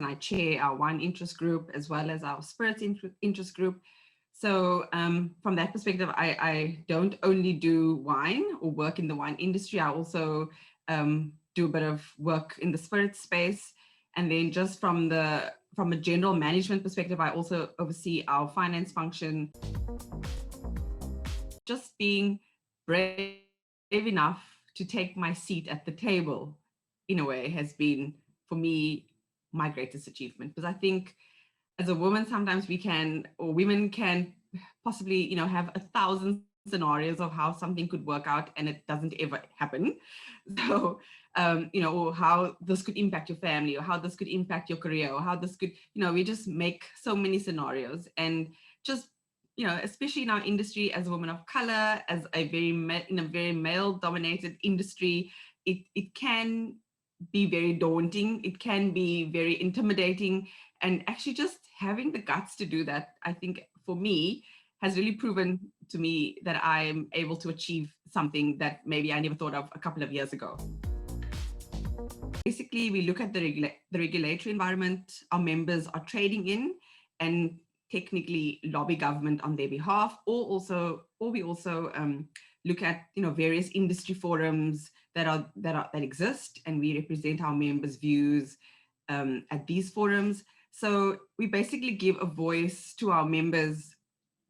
I chair our wine interest group as well as our spirits interest group. So from that perspective, I don't only do wine or work in the wine industry. I also do a bit of work in the spirit space. And then just from a general management perspective, I also oversee our finance function. Just being brave enough to take my seat at the table, in a way, has been, for me, my greatest achievement. Because I think as a woman, sometimes women can possibly, have 1,000 scenarios of how something could work out and it doesn't ever happen. So, or how this could impact your family, or how this could impact your career, or how this could, we just make so many scenarios. And just, especially in our industry as a woman of color, as in a very male dominated industry, it can be very daunting. It can be very intimidating. And actually just having the guts to do that, I think for me, has really proven to me that I'm able to achieve something that maybe I never thought of a couple of years ago. Basically, we look at the regulatory environment our members are trading in and technically lobby government on their behalf, or we also look at various industry forums that exist, and we represent our members' views at these forums. So we basically give a voice to our members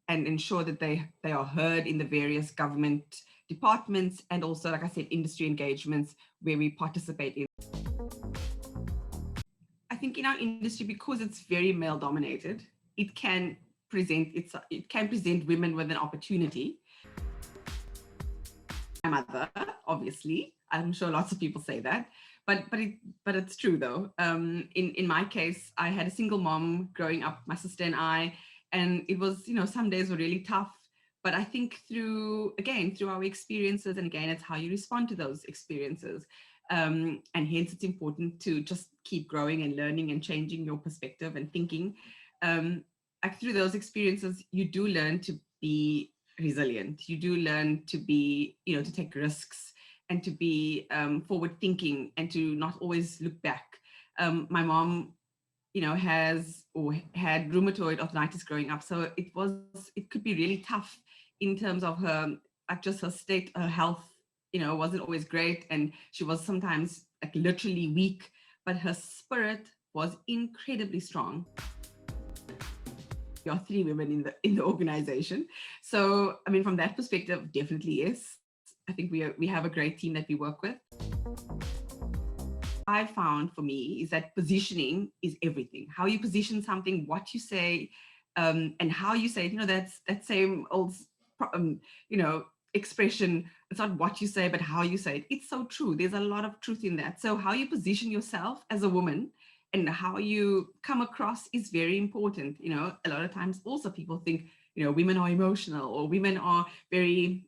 and ensure that they are heard in the various government departments, and also, like I said, industry engagements where we participate in. I think in our industry, because it's very male dominated, it can present women with an opportunity. My mother, obviously, I'm sure lots of people say that, but it's true though. In my case, I had a single mom growing up, my sister and I, and it was, some days were really tough. But I think through our experiences, and again, it's how you respond to those experiences. And hence it's important to just keep growing and learning and changing your perspective and thinking. Through those experiences, you do learn to be resilient. You do learn to be, to take risks and to be forward thinking and to not always look back. My mom, had rheumatoid arthritis growing up. So it could be really tough in terms of her, just her state, her health, wasn't always great. And she was sometimes literally weak, but her spirit was incredibly strong. There are 3 women in the organization. So, I mean, from that perspective, definitely yes. I think we have a great team that we work with. I found for me is that positioning is everything. How you position something, what you say, and how you say it. That's that same old, expression. It's not what you say, but how you say it. It's so true. There's a lot of truth in that. So how you position yourself as a woman and how you come across is very important. A lot of times also people think, women are emotional, or women are very,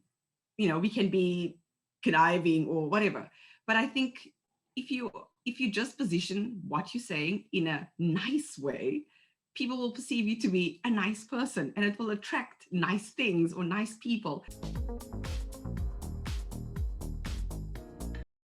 we can be conniving or whatever. But I think if you just position what you're saying in a nice way, people will perceive you to be a nice person, and it will attract nice things or nice people.